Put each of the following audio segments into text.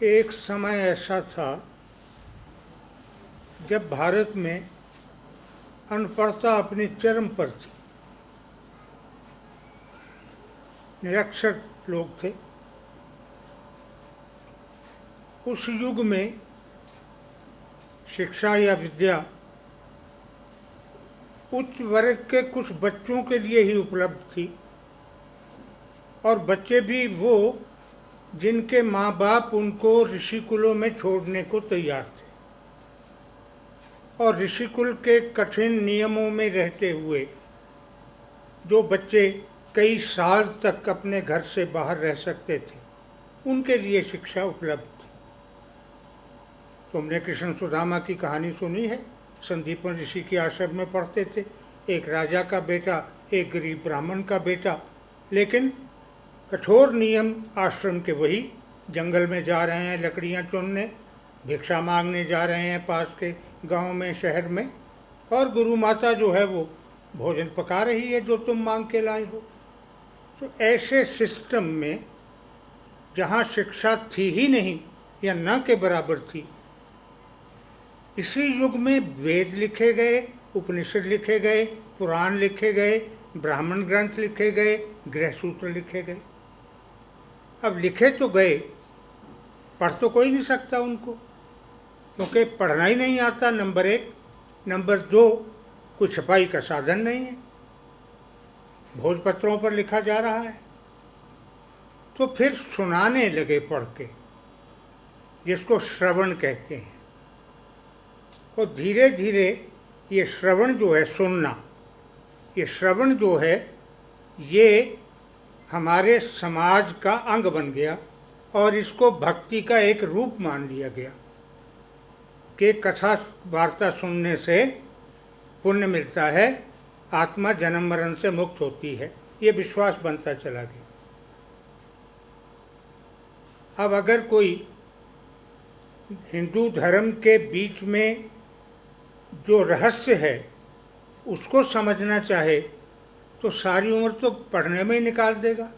एक समय ऐसा था जब भारत में अनपढ़ता अपनी चरम पर थी। निरक्षर लोग थे। उस युग में शिक्षा या विद्या उच्च वर्ग के कुछ बच्चों के लिए ही उपलब्ध थी, और बच्चे भी वो जिनके माँ बाप उनको ऋषिकुलों में छोड़ने को तैयार थे। और ऋषिकुल के कठिन नियमों में रहते हुए जो बच्चे कई साल तक अपने घर से बाहर रह सकते थे, उनके लिए शिक्षा उपलब्ध थी। तुमने कृष्ण सुदामा की कहानी सुनी है। संदीपन ऋषि के आश्रम में पढ़ते थे, एक राजा का बेटा, एक गरीब ब्राह्मण का बेटा। लेकिन कठोर नियम आश्रम के वही। जंगल में जा रहे हैं लकड़ियाँ चुनने, भिक्षा मांगने जा रहे हैं पास के गांव में, शहर में, और गुरु माता जो है वो भोजन पका रही है जो तुम मांग के लाए हो। तो ऐसे सिस्टम में जहाँ शिक्षा थी ही नहीं या न के बराबर थी, इसी युग में वेद लिखे गए, उपनिषद लिखे गए, पुराण लिखे गए, ब्राह्मण ग्रंथ लिखे गए, गृह सूत्र लिखे गए। अब लिखे तो गए, पढ़ तो कोई नहीं सकता उनको, क्योंकि पढ़ना ही नहीं आता, नंबर एक। नंबर दो, कोई छपाई का साधन नहीं है, भोजपत्रों पर लिखा जा रहा है। तो फिर सुनाने लगे पढ़ के, जिसको श्रवण कहते हैं। और धीरे धीरे ये श्रवण जो है, सुनना, ये श्रवण जो है ये हमारे समाज का अंग बन गया, और इसको भक्ति का एक रूप मान लिया गया कि कथा वार्ता सुनने से पुण्य मिलता है, आत्मा जन्म मरण से मुक्त होती है। ये विश्वास बनता चला गया। अब अगर कोई हिंदू धर्म के बीच में जो रहस्य है उसको समझना चाहे तो सारी उम्र तो पढ़ने में ही निकाल देगा।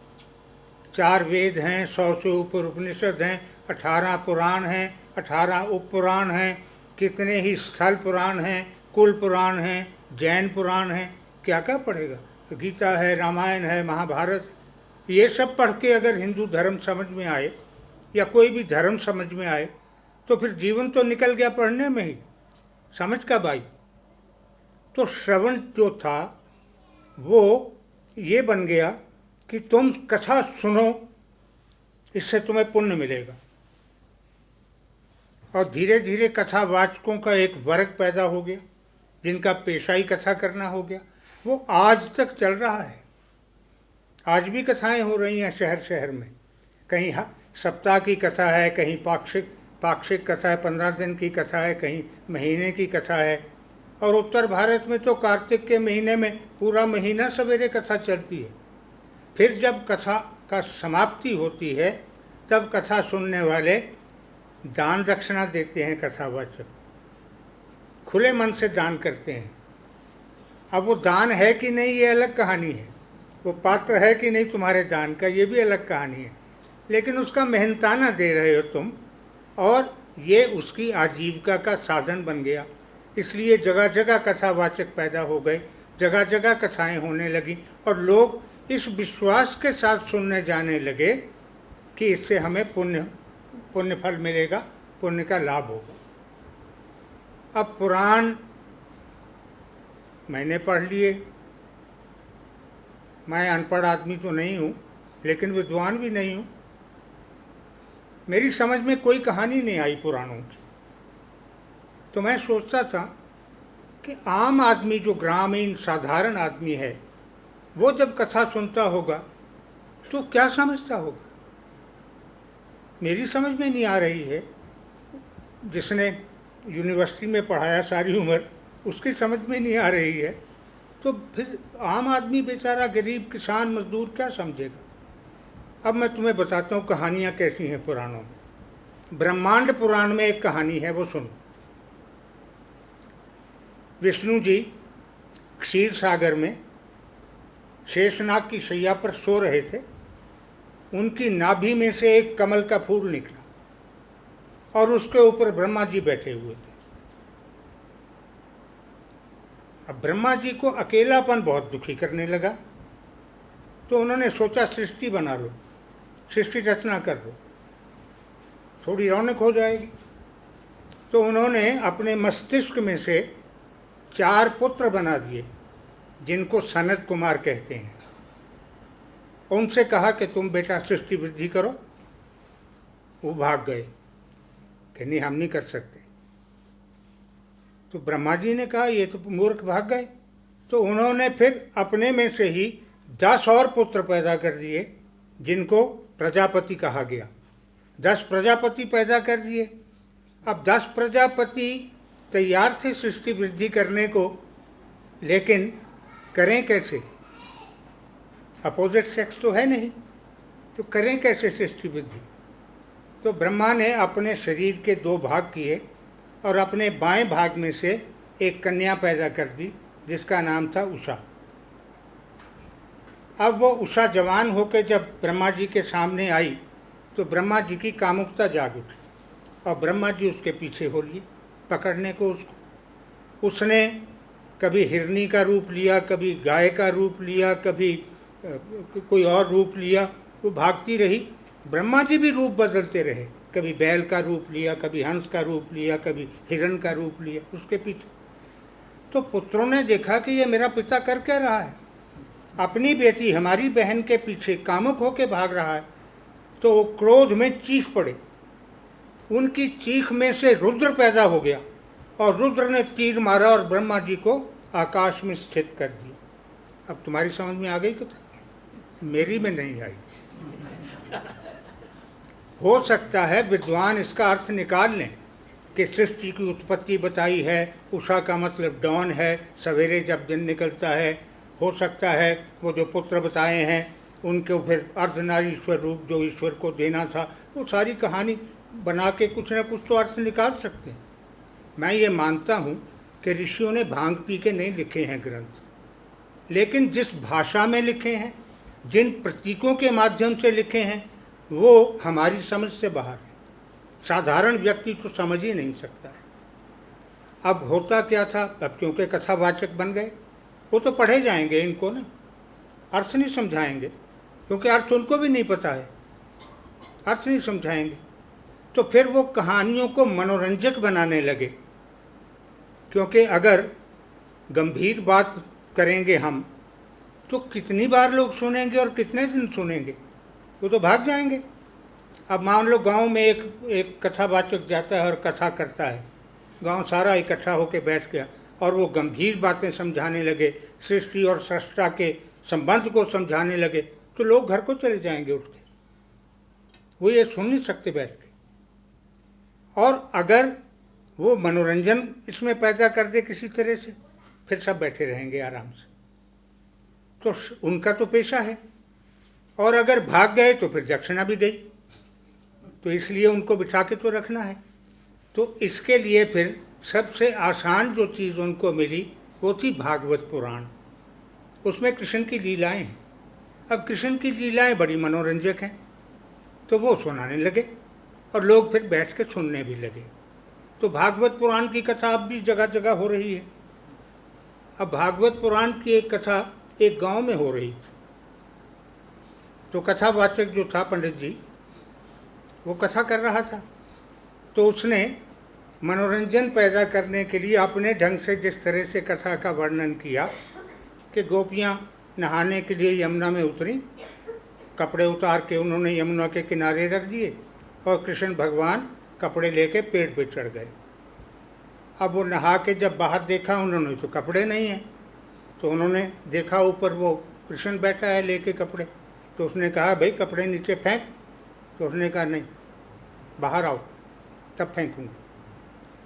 4 वेद हैं, 100 से ऊपर उपनिषद हैं, 18 पुराण हैं, 18 उप पुराण हैं, कितने ही स्थल पुराण हैं, कुल पुराण हैं, जैन पुराण हैं, क्या क्या पढ़ेगा। गीता है, रामायण है, महाभारत, ये सब पढ़ के अगर हिंदू धर्म समझ में आए या कोई भी धर्म समझ में आए तो फिर जीवन तो निकल गया पढ़ने में ही, समझ कब आई। तो श्रवण जो था वो ये बन गया कि तुम कथा सुनो, इससे तुम्हें पुण्य मिलेगा। और धीरे धीरे कथावाचकों का एक वर्ग पैदा हो गया, जिनका पेशा ही कथा करना हो गया। वो आज तक चल रहा है। आज भी कथाएं हो रही हैं शहर शहर में। कहीं सप्ताह की कथा है, कहीं पाक्षिक कथा है, 15 दिन की कथा है, कहीं महीने की कथा है। और उत्तर भारत में तो कार्तिक के महीने में पूरा महीना सवेरे कथा चलती है। फिर जब कथा का समाप्ति होती है तब कथा सुनने वाले दान दक्षिणा देते हैं। कथावाचक खुले मन से दान करते हैं। अब वो दान है कि नहीं ये अलग कहानी है, वो पात्र है कि नहीं तुम्हारे दान का ये भी अलग कहानी है, लेकिन उसका मेहनताना दे रहे हो तुम, और ये उसकी आजीविका का साधन बन गया। इसलिए जगह जगह कथावाचक पैदा हो गए, जगह जगह कथाएं होने लगी, और लोग इस विश्वास के साथ सुनने जाने लगे कि इससे हमें पुण्य फल मिलेगा, पुण्य का लाभ होगा। अब पुराण मैंने पढ़ लिए, मैं अनपढ़ आदमी तो नहीं हूँ, लेकिन विद्वान भी नहीं हूँ। मेरी समझ में कोई कहानी नहीं आई पुराणों की। तो मैं सोचता था कि आम आदमी, जो ग्रामीण साधारण आदमी है, वो जब कथा सुनता होगा तो क्या समझता होगा। मेरी समझ में नहीं आ रही है। जिसने यूनिवर्सिटी में पढ़ाया सारी उम्र, उसकी समझ में नहीं आ रही है, तो फिर आम आदमी बेचारा, गरीब किसान मजदूर क्या समझेगा। अब मैं तुम्हें बताता हूँ कहानियाँ कैसी हैं पुराणों में। ब्रह्मांड पुराण में एक कहानी है, वो सुनो। विष्णु जी क्षीर सागर में शेषनाग की शैया पर सो रहे थे। उनकी नाभि में से एक कमल का फूल निकला। और उसके ऊपर ब्रह्मा जी बैठे हुए थे। अब ब्रह्मा जी को अकेलापन बहुत दुखी करने लगा, तो उन्होंने सोचा सृष्टि बना लो, सृष्टि रचना कर लो, थोड़ी रौनक हो जाएगी। तो उन्होंने अपने मस्तिष्क में से 4 पुत्र बना दिए, जिनको सनत कुमार कहते हैं। उनसे कहा कि तुम बेटा सृष्टि वृद्धि करो। वो भाग गए कि नहीं, हम नहीं कर सकते। तो ब्रह्मा जी ने कहा ये तो मूर्ख भाग गए। तो उन्होंने फिर अपने में से ही 10 और पुत्र पैदा कर दिए, जिनको प्रजापति कहा गया। 10 प्रजापति पैदा कर दिए। अब 10 प्रजापति तैयार थे सृष्टि वृद्धि करने को, लेकिन करें कैसे? अपोजिट सेक्स तो है नहीं, तो करें कैसे सृष्टि वृद्धि? तो ब्रह्मा ने अपने शरीर के 2 भाग किए और अपने बाएं भाग में से एक कन्या पैदा कर दी, जिसका नाम था उषा। अब वो उषा जवान होकर जब ब्रह्मा जी के सामने आई, तो ब्रह्मा जी की कामुकता जाग उठी और ब्रह्मा जी उसके पीछे हो लिए पकड़ने को उसको। उसने कभी हिरनी का रूप लिया, कभी गाय का रूप लिया, कभी कोई और रूप लिया। वो भागती रही। ब्रह्मा जी भी रूप बदलते रहे, कभी बैल का रूप लिया, कभी हंस का रूप लिया, कभी हिरण का रूप लिया उसके पीछे। तो पुत्रों ने देखा कि ये मेरा पिता कर क्या रहा है, अपनी बेटी हमारी बहन के पीछे कामुक होके भाग रहा है। तो वो क्रोध में चीख पड़े। उनकी चीख में से रुद्र पैदा हो गया और रुद्र ने तीर मारा और ब्रह्मा जी को आकाश में स्थित कर दिया। अब तुम्हारी समझ में आ गई कथा? मेरी में नहीं आई। हो सकता है विद्वान इसका अर्थ निकाल लें कि सृष्टि की उत्पत्ति बताई है, उषा का मतलब डॉन है, सवेरे जब दिन निकलता है। हो सकता है वो जो पुत्र बताए हैं उनको फिर अर्धनारीश्वर रूप जो ईश्वर को देना था, वो सारी कहानी बना के कुछ न कुछ तो अर्थ निकाल सकते हैं। मैं ये मानता हूँ कि ऋषियों ने भांग पी के नहीं लिखे हैं ग्रंथ, लेकिन जिस भाषा में लिखे हैं, जिन प्रतीकों के माध्यम से लिखे हैं, वो हमारी समझ से बाहर है। साधारण व्यक्ति तो समझ ही नहीं सकता है। अब होता क्या था, अब क्योंकि कथावाचक बन गए, वो तो पढ़े जाएंगे इनको ना, अर्थ नहीं समझाएंगे, क्योंकि अर्थ उनको भी नहीं पता है, अर्थ नहीं समझाएंगे। तो फिर वो कहानियों को मनोरंजक बनाने लगे, क्योंकि अगर गंभीर बात करेंगे हम तो कितनी बार लोग सुनेंगे और कितने दिन सुनेंगे, वो तो भाग जाएंगे। अब मान लो गांव में एक कथावाचक जाता है और कथा करता है, गांव सारा इकट्ठा होकर बैठ गया और वो गंभीर बातें समझाने लगे, सृष्टि और सृष्टा के संबंध को समझाने लगे, तो लोग घर को चले जाएंगे उठ के, वो ये सुन नहीं सकते बैठ के। और अगर वो मनोरंजन इसमें पैदा कर दे किसी तरह से, फिर सब बैठे रहेंगे आराम से। तो उनका तो पेशा है, और अगर भाग गए तो फिर दक्षिणा भी गई, तो इसलिए उनको बिठा के तो रखना है। तो इसके लिए फिर सबसे आसान जो चीज़ उनको मिली वो थी भागवत पुराण। उसमें कृष्ण की लीलाएं हैं। अब कृष्ण की लीलाएं बड़ी मनोरंजक हैं, तो वो सुनाने लगे और लोग फिर बैठ के सुनने भी लगे। तो भागवत पुराण की कथा अब भी जगह जगह हो रही है। अब भागवत पुराण की एक कथा एक गांव में हो रही, तो कथावाचक जो था पंडित जी, वो कथा कर रहा था। तो उसने मनोरंजन पैदा करने के लिए अपने ढंग से जिस तरह से कथा का वर्णन किया कि गोपियाँ नहाने के लिए यमुना में उतरी, कपड़े उतार के उन्होंने यमुना के किनारे रख दिए और कृष्ण भगवान कपड़े लेके पेड़ पे चढ़ गए। अब वो नहा के जब बाहर देखा उन्होंने तो कपड़े नहीं हैं, तो उन्होंने देखा ऊपर वो कृष्ण बैठा है लेके कपड़े। तो उसने कहा भाई कपड़े नीचे फेंक। तो उसने कहा नहीं, बाहर आओ तब फेंकूँगा।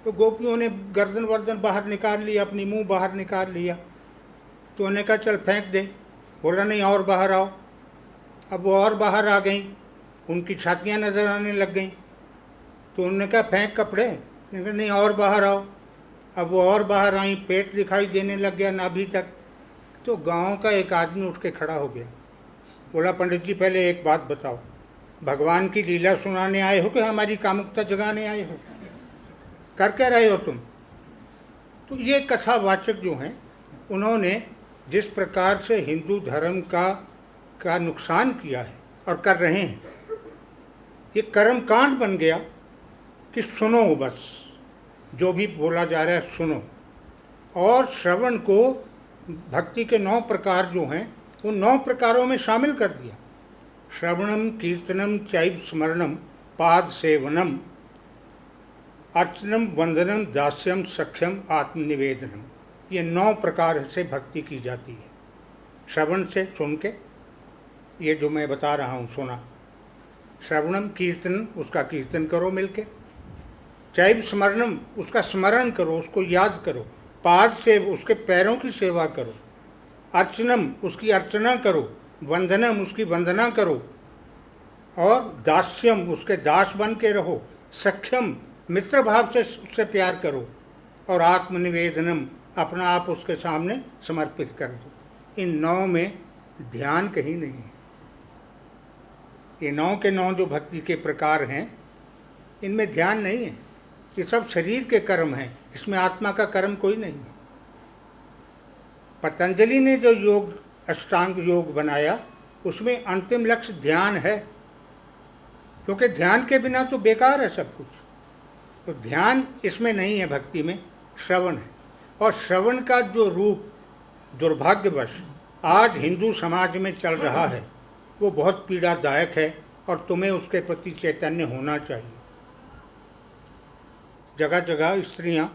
तो गोपियों ने गर्दन वर्दन बाहर निकाल लिया, अपनी मुंह बाहर निकाल लिया। तो उन्होंने कहा चल फेंक दे। बोला नहीं, और बाहर आओ। अब वो और बाहर आ गई, उनकी छातियाँ नज़र आने लग गईं। तो उन्होंने कहा फेंक कपड़े। उन्होंने कहा नहीं, और बाहर आओ। अब वो और बाहर आई, पेट दिखाई देने लग गया नाभि तक। तो गांव का एक आदमी उठ के खड़ा हो गया, बोला पंडित जी पहले एक बात बताओ, भगवान की लीला सुनाने आए हो कि हमारी कामुकता जगाने आए हो? कर क्या रहे हो तुम? तो ये कथावाचक जो हैं, उन्होंने जिस प्रकार से हिंदू धर्म का नुकसान किया है और कर रहे हैं, ये कर्मकांड बन गया कि सुनो, बस जो भी बोला जा रहा है सुनो। और श्रवण को भक्ति के 9 प्रकार जो हैं, उन 9 प्रकारों में शामिल कर दिया। श्रवणम कीर्तनम चैव स्मरणम पाद सेवनम अर्चनम वंदनम दास्यम सख्यम आत्मनिवेदनम, ये 9 प्रकार से भक्ति की जाती है। श्रवण से, सुन के, ये जो मैं बता रहा हूँ सुना। श्रवणम कीर्तन, उसका कीर्तन करो मिलके। चैव स्मरणम, उसका स्मरण करो, उसको याद करो। पाद से, उसके पैरों की सेवा करो। अर्चनम, उसकी अर्चना करो। वंदनम, उसकी वंदना करो। और दास्यम, उसके दास बन के रहो। सख्यम, मित्र भाव से उससे प्यार करो। और आत्मनिवेदनम, अपना आप उसके सामने समर्पित कर दो। इन 9 में ध्यान कहीं नहीं है। ये 9 के 9 जो भक्ति के प्रकार हैं, इनमें ध्यान नहीं है। ये सब शरीर के कर्म हैं, इसमें आत्मा का कर्म कोई नहीं है। पतंजलि ने जो योग, अष्टांग योग बनाया, उसमें अंतिम लक्ष्य ध्यान है, क्योंकि ध्यान के बिना तो बेकार है सब कुछ। तो ध्यान इसमें नहीं है, भक्ति में श्रवण है। और श्रवण का जो रूप दुर्भाग्यवश आज हिंदू समाज में चल रहा है, वो बहुत पीड़ादायक है और तुम्हें उसके प्रति चैतन्य होना चाहिए। जगह जगह स्त्रियां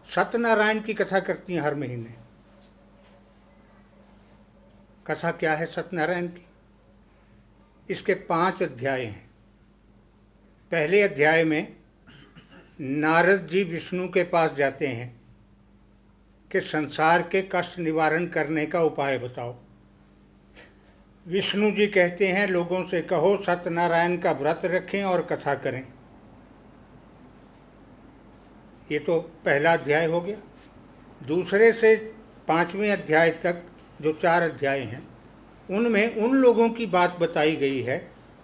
सत्यनारायण की कथा करती हैं हर महीने। कथा क्या है सत्यनारायण की? इसके 5 अध्याय हैं। पहले अध्याय में नारद जी विष्णु के पास जाते हैं कि संसार के कष्ट निवारण करने का उपाय बताओ। विष्णु जी कहते हैं, लोगों से कहो सत्यनारायण का व्रत रखें और कथा करें। ये तो पहला अध्याय हो गया। दूसरे से 5वें अध्याय तक जो 4 अध्याय हैं, उनमें उन लोगों की बात बताई गई है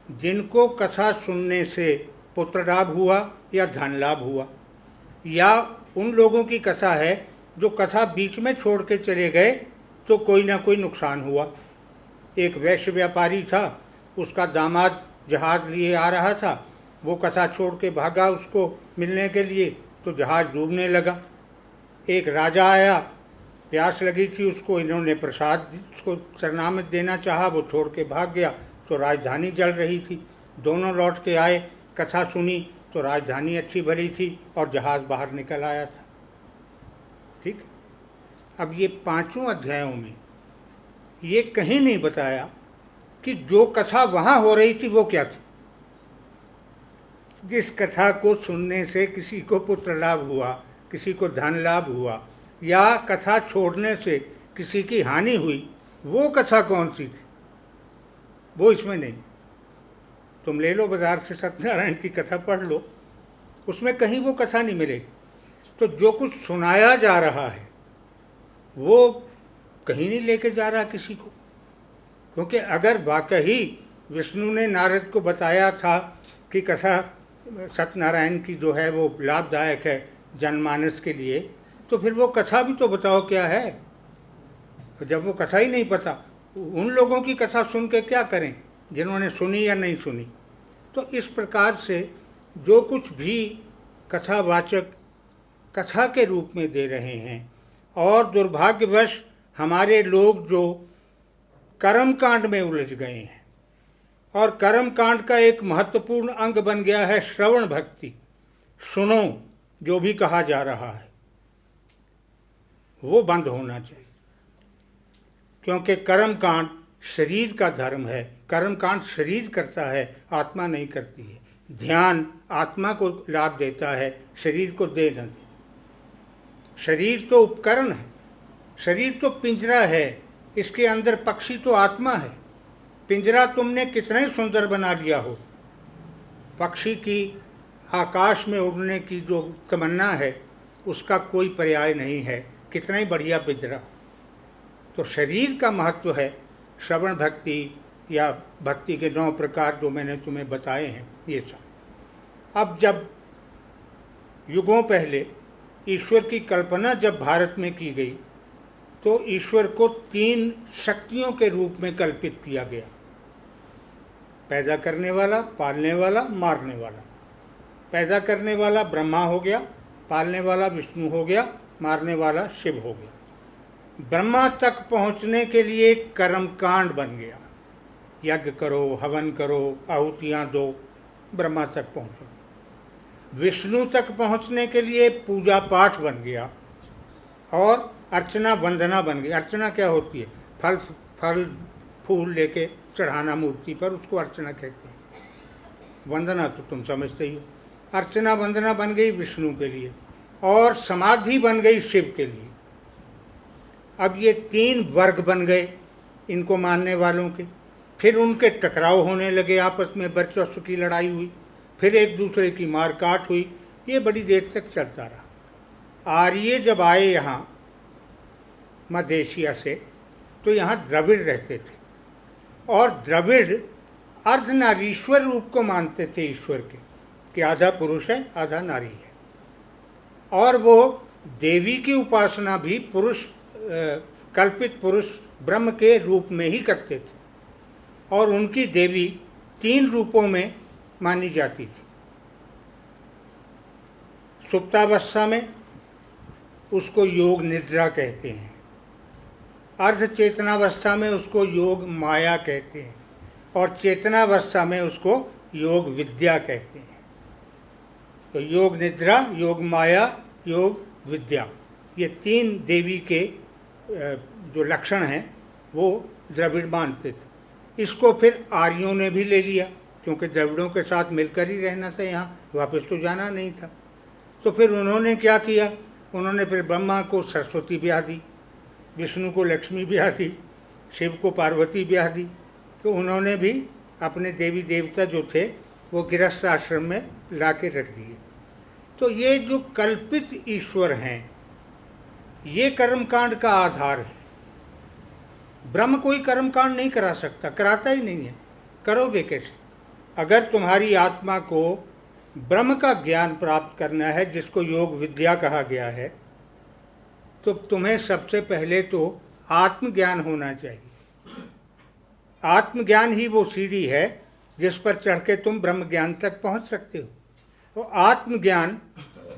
जिनको कथा सुनने से पुत्र लाभ हुआ या धन लाभ हुआ, या उन लोगों की कथा है जो कथा बीच में छोड़ के चले गए तो कोई ना कोई नुकसान हुआ। एक वैश्य व्यापारी था, उसका दामाद जहाज लिए आ रहा था, वो कथा छोड़ के भागा उसको मिलने के लिए, तो जहाज डूबने लगा। एक राजा आया, प्यास लगी थी उसको, इन्होंने प्रसाद उसको चरणामृत देना चाहा, वो छोड़ के भाग गया, तो राजधानी जल रही थी। दोनों लौट के आए, कथा सुनी तो राजधानी अच्छी भली थी और जहाज़ बाहर निकल आया था। ठीक। अब ये 5 अध्यायों में ये कहीं नहीं बताया कि जो कथा वहाँ हो रही थी वो क्या थी। जिस कथा को सुनने से किसी को पुत्र लाभ हुआ, किसी को धन लाभ हुआ, या कथा छोड़ने से किसी की हानि हुई, वो कथा कौन सी थी? वो इसमें नहीं। तुम ले लो बाजार से सत्यनारायण की कथा पढ़ लो, उसमें कहीं वो कथा नहीं मिलेगी। तो जो कुछ सुनाया जा रहा है वो कहीं नहीं लेके जा रहा किसी को। क्योंकि अगर वाकई विष्णु ने नारद को बताया था कि कथा सत्यनारायण की जो है वो लाभदायक है जनमानस के लिए, तो फिर वो कथा भी तो बताओ क्या है। तो जब वो कथा ही नहीं पता, उन लोगों की कथा सुन के क्या करें जिन्होंने सुनी या नहीं सुनी। तो इस प्रकार से जो कुछ भी कथावाचक कथा के रूप में दे रहे हैं, और दुर्भाग्यवश हमारे लोग जो कर्मकांड में उलझ गए हैं, और कर्मकांड का एक महत्वपूर्ण अंग बन गया है श्रवण भक्ति। सुनो जो भी कहा जा रहा है, वो बंद होना चाहिए। क्योंकि कर्मकांड शरीर का धर्म है, कर्मकांड शरीर करता है, आत्मा नहीं करती है। ध्यान आत्मा को लाभ देता है, शरीर को दे न दे। शरीर तो उपकरण है, शरीर तो पिंजरा है, इसके अंदर पक्षी तो आत्मा है। पिंजरा तुमने कितना ही सुंदर बना लिया हो, पक्षी की आकाश में उड़ने की जो तमन्ना है उसका कोई पर्याय नहीं है, कितना ही बढ़िया पिंजरा। तो शरीर का महत्व है श्रवण भक्ति या भक्ति के 9 प्रकार जो मैंने तुम्हें बताए हैं, ये सब। अब जब युगों पहले ईश्वर की कल्पना जब भारत में की गई तो ईश्वर को 3 शक्तियों के रूप में कल्पित किया गया, पैदा करने वाला, पालने वाला, मारने वाला। पैदा करने वाला ब्रह्मा हो गया, पालने वाला विष्णु हो गया, मारने वाला शिव हो गया। ब्रह्मा तक पहुंचने के लिए कर्मकांड बन गया, यज्ञ करो, हवन करो, आहुतियाँ दो, ब्रह्मा तक पहुँचो। विष्णु तक पहुँचने के लिए पूजा पाठ बन गया और अर्चना वंदना बन गई। अर्चना क्या होती है? फल फूल लेके चढ़ाना मूर्ति पर, उसको अर्चना कहते हैं। वंदना तो तुम समझते ही हो। अर्चना वंदना बन गई विष्णु के लिए और समाधि बन गई शिव के लिए। अब ये 3 वर्ग बन गए इनको मानने वालों के। फिर उनके टकराव होने लगे, आपस में वर्चस्व की लड़ाई हुई, फिर एक दूसरे की मारकाट हुई। ये बड़ी देर तक चलता रहा। आर्य जब आए यहाँ मध्य एशिया से, तो यहाँ द्रविड़ रहते थे और द्रविड़ अर्धनारीश्वर रूप को मानते थे ईश्वर के, कि आधा पुरुष है आधा नारी है। और वो देवी की उपासना भी पुरुष कल्पित पुरुष ब्रह्म के रूप में ही करते थे और उनकी देवी 3 रूपों में मानी जाती थी। सुप्तावस्था में उसको योग निद्रा कहते हैं, अर्ध चेतनावस्था में उसको योग माया कहते हैं और चेतनावस्था में उसको योग विद्या कहते हैं। तो योग निद्रा, योग माया, योग विद्या, ये 3 देवी के जो लक्षण हैं वो द्रविड़ मानते थे। इसको फिर आर्यों ने भी ले लिया, क्योंकि द्रविड़ों के साथ मिलकर ही रहना था, यहाँ वापस तो जाना नहीं था। तो फिर उन्होंने क्या किया? उन्होंने फिर ब्रह्मा को सरस्वती ब्याह दी, विष्णु को लक्ष्मी ब्याह दी, शिव को पार्वती ब्याह दी। तो उन्होंने भी अपने देवी देवता जो थे वो गृहस्थ आश्रम में ला के रख दिए। तो ये जो कल्पित ईश्वर हैं, ये कर्मकांड का आधार है। ब्रह्म कोई कर्मकांड नहीं करा सकता, कराता ही नहीं है। करोगे कैसे? अगर तुम्हारी आत्मा को ब्रह्म का ज्ञान प्राप्त करना है, जिसको योग विद्या कहा गया है, तो तुम्हें सबसे पहले तो आत्मज्ञान होना चाहिए। आत्मज्ञान ही वो सीढ़ी है जिस पर चढ़ के तुम ब्रह्म ज्ञान तक पहुंच सकते हो। तो आत्मज्ञान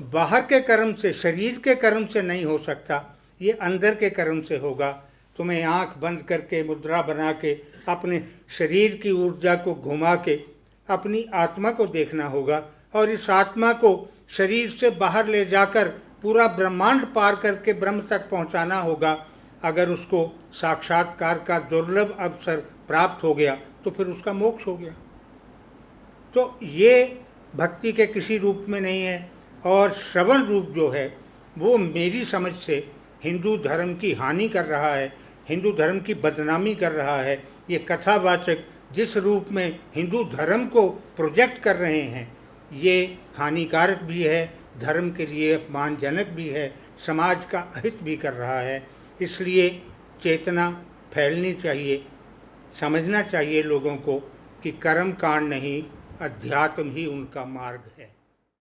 बाहर के कर्म से, शरीर के कर्म से नहीं हो सकता, ये अंदर के कर्म से होगा। तुम्हें आंख बंद करके मुद्रा बना के अपने शरीर की ऊर्जा को घुमा के अपनी आत्मा को देखना होगा और इस आत्मा को शरीर से बाहर ले जाकर पूरा ब्रह्मांड पार करके ब्रह्म तक पहुंचाना होगा। अगर उसको साक्षात्कार का दुर्लभ अवसर प्राप्त हो गया तो फिर उसका मोक्ष हो गया। तो ये भक्ति के किसी रूप में नहीं है। और श्रवण रूप जो है वो मेरी समझ से हिंदू धर्म की हानि कर रहा है, हिंदू धर्म की बदनामी कर रहा है। ये कथावाचक जिस रूप में हिंदू धर्म को प्रोजेक्ट कर रहे हैं, ये हानिकारक भी है, धर्म के लिए अपमानजनक भी है, समाज का अहित भी कर रहा है। इसलिए चेतना फैलनी चाहिए, समझना चाहिए लोगों को कि कर्म कांड नहीं, अध्यात्म ही उनका मार्ग है।